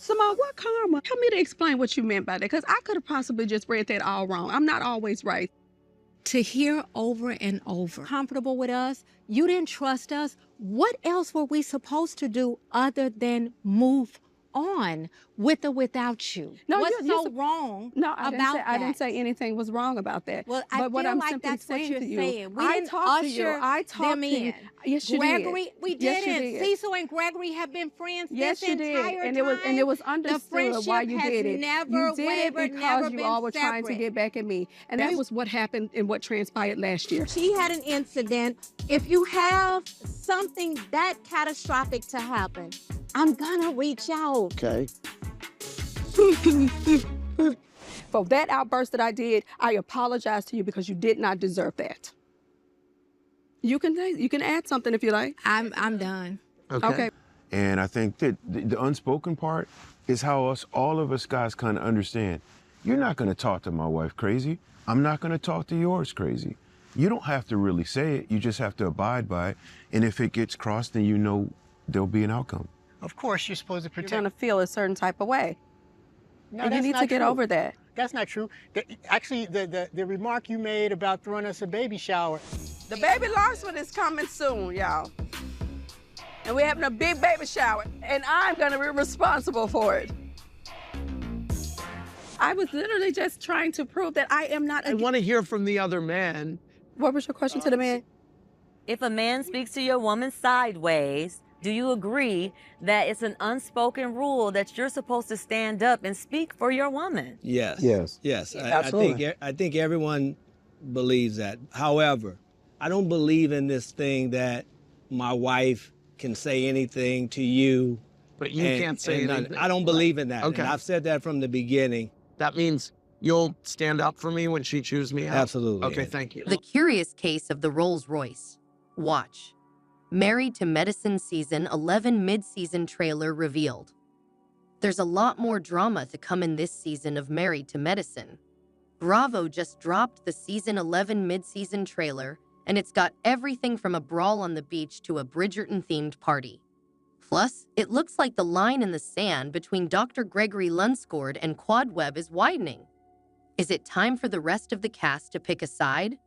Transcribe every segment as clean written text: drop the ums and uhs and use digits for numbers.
Simone, what karma? Help me to explain what you meant by that, because I could have possibly just read that all wrong. I'm not always right. To hear over and over, comfortable with us, you didn't trust us. What else were we supposed to do other than move on with or without you? No, What's so wrong No, about that? I didn't say anything was wrong about that. Well, but what feel I'm like simply that's what saying you're to you, saying. We I didn't talked to you. usher I talked them to you. in. Yes, you Gregory, did. we Yes, you didn't. did. Cecil and Gregory have been friends Yes, this you did. entire And time. it was The understood friendship why you has did it. never You did wavered, it never because you been all were trying to separate. get back at me. And that was what happened and what transpired last year. She had an incident. If you have something that catastrophic to happen, I'm gonna reach out. Okay. For that outburst that I did, I apologize to you because you did not deserve that. You can add something if you like. I'm done. Okay. And I think that the unspoken part is how all of us guys kind of understand. You're not going to talk to my wife crazy. I'm not going to talk to yours crazy. You don't have to really say it. You just have to abide by it. And if it gets crossed, then you know there'll be an outcome. Of course, you're supposed to protect. You're going to feel a certain type of way. No, and you that's need not to get true. over that. That's not true. Actually, the remark you made about throwing us a baby shower. The baby Larson is coming soon, y'all. And we're having a big baby shower, and I'm gonna be responsible for it. I was literally just trying to prove that I am not. I want to hear from the other man. What was your question to the man? If a man speaks to your woman sideways, do you agree that it's an unspoken rule that you're supposed to stand up and speak for your woman? Yes. Yes. Yes. Absolutely. I think everyone believes that. However, I don't believe in this thing that my wife can say anything to you. But you can't say anything. I don't believe in that. Okay. And I've said that from the beginning. That means you'll stand up for me when she chews me out? Absolutely. Okay, thank you. The Curious Case of the Rolls Royce. Watch. Married to Medicine Season 11 mid-season trailer revealed. There's a lot more drama to come in this season of Married to Medicine. Bravo just dropped the Season 11 mid-season trailer, and it's got everything from a brawl on the beach to a Bridgerton-themed party. Plus, it looks like the line in the sand between Dr. Gregory Lunsford and Webb is widening. Is it time for the rest of the cast to pick a side?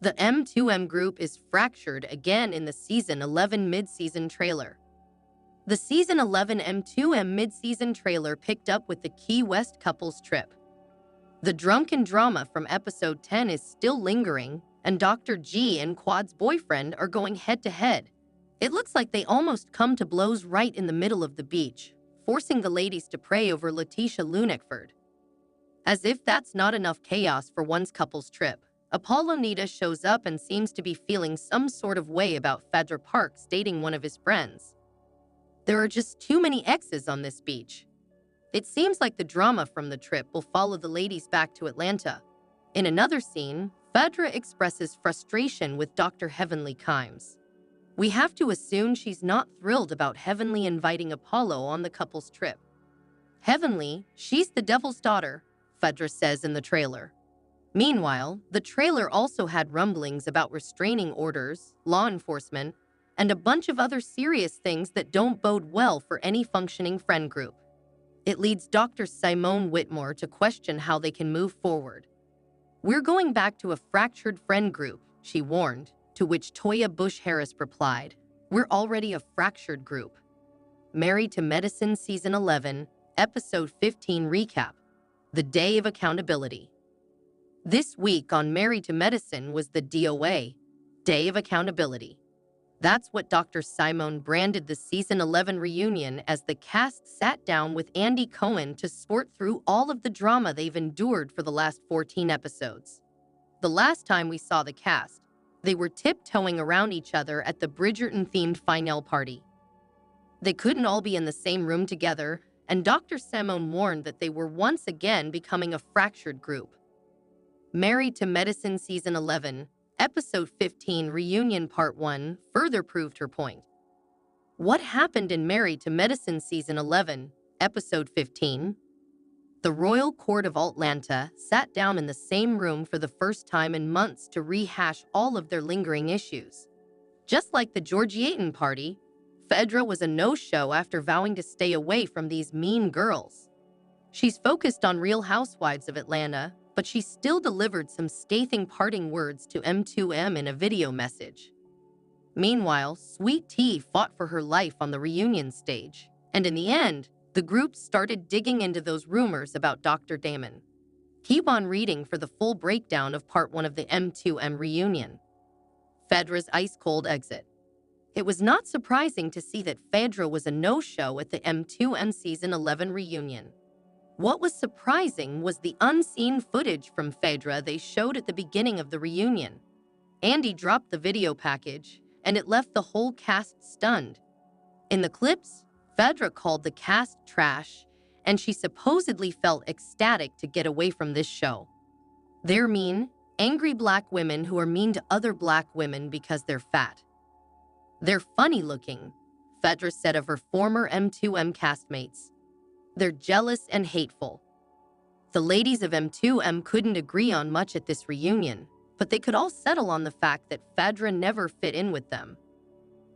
The M2M group is fractured again in the Season 11 mid-season trailer. The Season 11 M2M mid-season trailer picked up with the Key West couple's trip. The drunken drama from episode 10 is still lingering, and Dr. G and Quad's boyfriend are going head-to-head. It looks like they almost come to blows right in the middle of the beach, forcing the ladies to pray over Letitia Lunekford. As if that's not enough chaos for one's couple's trip, Apollo Nida shows up and seems to be feeling some sort of way about Fedra Parks dating one of his friends. There are just too many exes on this beach. It seems like the drama from the trip will follow the ladies back to Atlanta. In another scene, Fedra expresses frustration with Dr. Heavenly Kimes. We have to assume she's not thrilled about Heavenly inviting Apollo on the couple's trip. Heavenly, she's the devil's daughter, Fedra says in the trailer. Meanwhile, the trailer also had rumblings about restraining orders, law enforcement, and a bunch of other serious things that don't bode well for any functioning friend group. It leads Dr. Simone Whitmore to question how they can move forward. We're going back to a fractured friend group, she warned, to which Toya Bush-Harris replied, we're already a fractured group. Married to Medicine Season 11, Episode 15 Recap, The Day of Accountability. This week on Married to Medicine was the DOA, Day of Accountability. That's what Dr. Simone branded the Season 11 reunion as the cast sat down with Andy Cohen to sort through all of the drama they've endured for the last 14 episodes. The last time we saw the cast, they were tiptoeing around each other at the Bridgerton-themed finale party. They couldn't all be in the same room together, and Dr. Simone warned that they were once again becoming a fractured group. Married to Medicine Season 11, Episode 15 Reunion Part 1 further proved her point. What happened in Married to Medicine Season 11, Episode 15? The Royal Court of Atlanta sat down in the same room for the first time in months to rehash all of their lingering issues. Just like the Georgiaton party, Fedra was a no-show after vowing to stay away from these mean girls. She's focused on Real Housewives of Atlanta, but she still delivered some scathing parting words to M2M in a video message. Meanwhile, Sweet Tea fought for her life on the reunion stage, and in the end, the group started digging into those rumors about Dr. Damon. Keep on reading for the full breakdown of part 1 of the M2M reunion. Fedra's ice-cold exit. It was not surprising to see that Phaedra was a no-show at the M2M Season 11 reunion. What was surprising was the unseen footage from Phaedra they showed at the beginning of the reunion. Andy dropped the video package, and it left the whole cast stunned. In the clips, Phaedra called the cast trash, and she supposedly felt ecstatic to get away from this show. They're mean, angry black women who are mean to other black women because they're fat. They're funny-looking, Phaedra said of her former M2M castmates. They're jealous and hateful. The ladies of M2M couldn't agree on much at this reunion, but they could all settle on the fact that Phaedra never fit in with them.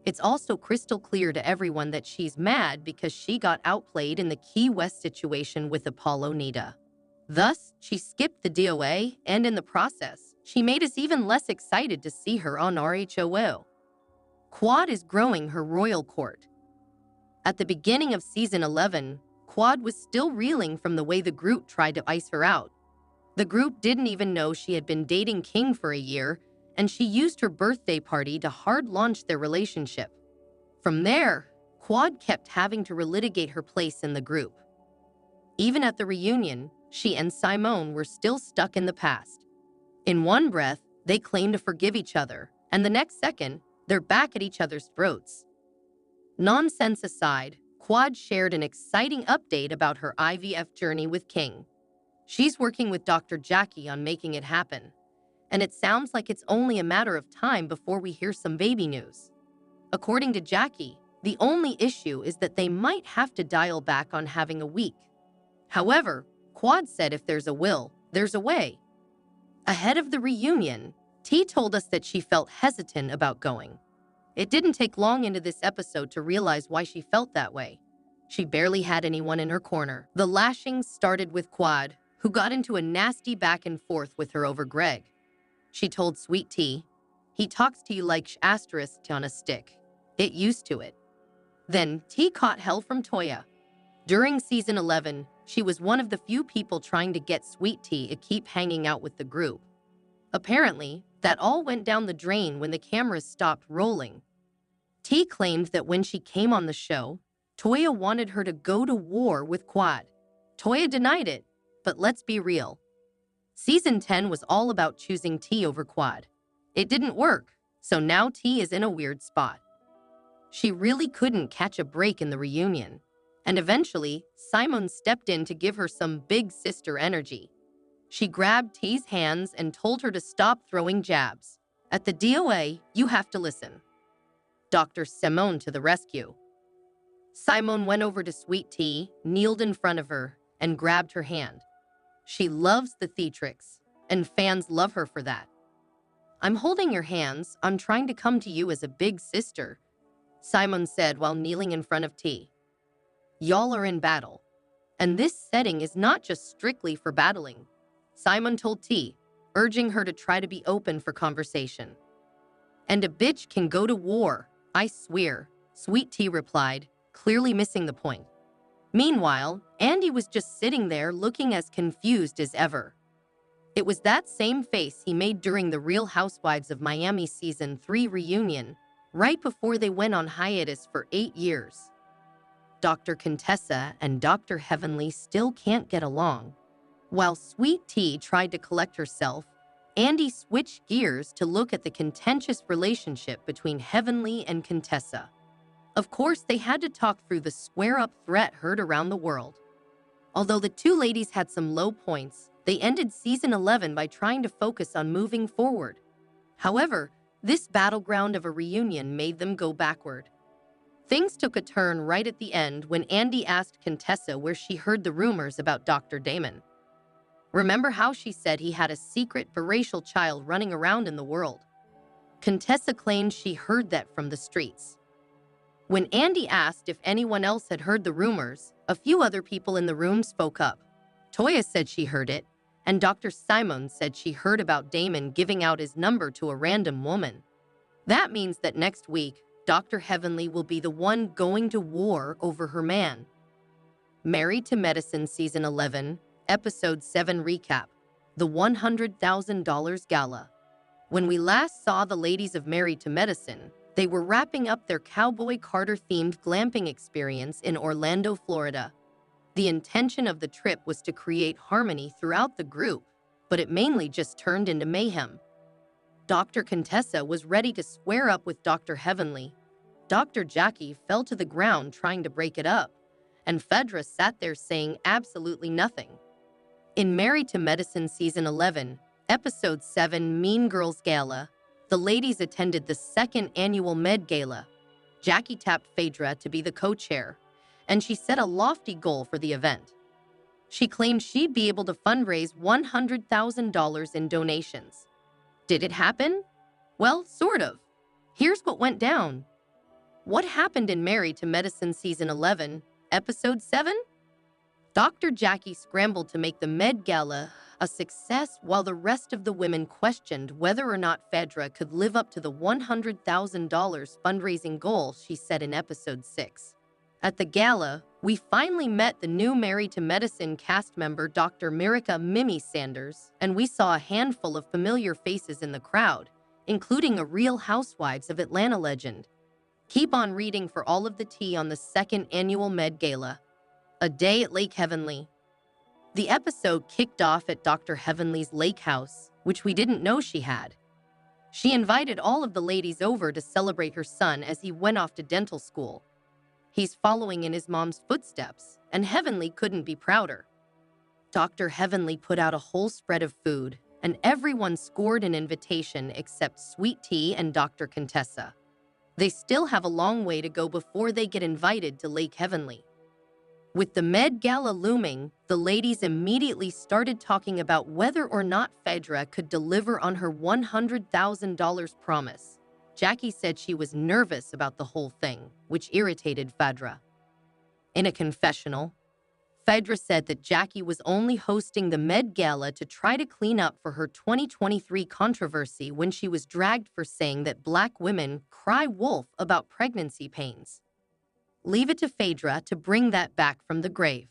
It's also crystal clear to everyone that she's mad because she got outplayed in the Key West situation with Apollo Nida. Thus, she skipped the DOA, and in the process, she made us even less excited to see her on RHOO. Quad is growing her royal court. At the beginning of Season 11, Quad was still reeling from the way the group tried to ice her out. The group didn't even know she had been dating King for a year, and she used her birthday party to hard launch their relationship. From there, Quad kept having to relitigate her place in the group. Even at the reunion, she and Simone were still stuck in the past. In one breath, they claim to forgive each other, and the next second, they're back at each other's throats. Nonsense aside, Quad shared an exciting update about her IVF journey with King. She's working with Dr. Jackie on making it happen, and it sounds like it's only a matter of time before we hear some baby news. According to Jackie, the only issue is that they might have to dial back on having a week. However, Quad said if there's a will, there's a way. Ahead of the reunion, T told us that she felt hesitant about going. It didn't take long into this episode to realize why she felt that way. She barely had anyone in her corner. The lashings started with Quad, who got into a nasty back and forth with her over Greg. She told Sweet Tea, "He talks to you like asterisk on a stick. Get used to it." Then T caught hell from Toya. During Season 11, she was one of the few people trying to get Sweet Tea to keep hanging out with the group. Apparently, that all went down the drain when the cameras stopped rolling. T claimed that when she came on the show, Toya wanted her to go to war with Quad. Toya denied it, but let's be real. Season 10 was all about choosing T over Quad. It didn't work, so now T is in a weird spot. She really couldn't catch a break in the reunion, and eventually, Simone stepped in to give her some big sister energy. She grabbed T's hands and told her to stop throwing jabs. At the DOA, you have to listen. Dr. Simone to the rescue. Simone went over to Sweet Tea, kneeled in front of her, and grabbed her hand. She loves the theatrics, and fans love her for that. "I'm holding your hands. I'm trying to come to you as a big sister," Simone said while kneeling in front of T. "Y'all are in battle, and this setting is not just strictly for battling," Simone told T, urging her to try to be open for conversation. "And a bitch can go to war, I swear," Sweet Tea replied, clearly missing the point. Meanwhile, Andy was just sitting there looking as confused as ever. It was that same face he made during the Real Housewives of Miami Season 3 reunion, right before they went on hiatus for 8 years. Dr. Contessa and Dr. Heavenly still can't get along. While Sweet Tea tried to collect herself, Andy switched gears to look at the contentious relationship between Heavenly and Contessa. Of course, they had to talk through the square-up threat heard around the world. Although the two ladies had some low points, they ended Season 11 by trying to focus on moving forward. However, this battleground of a reunion made them go backward. Things took a turn right at the end when Andy asked Contessa where she heard the rumors about Dr. Damon. Remember how she said he had a secret biracial child running around in the world? Contessa claimed she heard that from the streets. When Andy asked if anyone else had heard the rumors, a few other people in the room spoke up. Toya said she heard it, and Dr. Simone said she heard about Damon giving out his number to a random woman. That means that next week, Dr. Heavenly will be the one going to war over her man. Married to Medicine Season 11, Episode 7 Recap, the $100,000 Gala. When we last saw the ladies of Married to Medicine, they were wrapping up their Cowboy Carter-themed glamping experience in Orlando, Florida. The intention of the trip was to create harmony throughout the group, but it mainly just turned into mayhem. Dr. Contessa was ready to square up with Dr. Heavenly. Dr. Jackie fell to the ground trying to break it up, and Fedra sat there saying absolutely nothing. In Married to Medicine Season 11, Episode 7 Mean Girls Gala, the ladies attended the second annual Med Gala. Jackie tapped Phaedra to be the co-chair, and she set a lofty goal for the event. She claimed she'd be able to fundraise $100,000 in donations. Did it happen? Well, sort of. Here's what went down. What happened in Married to Medicine Season 11, Episode 7? Dr. Jackie scrambled to make the Med Gala a success while the rest of the women questioned whether or not Fedra could live up to the $100,000 fundraising goal she set in Episode 6. At the gala, we finally met the new Married to Medicine cast member Dr. Mirica Mimi Sanders, and we saw a handful of familiar faces in the crowd, including a Real Housewives of Atlanta legend. Keep on reading for all of the tea on the second annual Med Gala. A day at Lake Heavenly. The episode kicked off at Dr. Heavenly's lake house, which we didn't know she had. She invited all of the ladies over to celebrate her son as he went off to dental school. He's following in his mom's footsteps, and Heavenly couldn't be prouder. Dr. Heavenly put out a whole spread of food, and everyone scored an invitation except Sweet Tea and Dr. Contessa. They still have a long way to go before they get invited to Lake Heavenly. With the Med Gala looming, the ladies immediately started talking about whether or not Phaedra could deliver on her $100,000 promise. Jackie said she was nervous about the whole thing, which irritated Phaedra. In a confessional, Phaedra said that Jackie was only hosting the Med Gala to try to clean up for her 2023 controversy when she was dragged for saying that Black women cry wolf about pregnancy pains. Leave it to Phaedra to bring that back from the grave.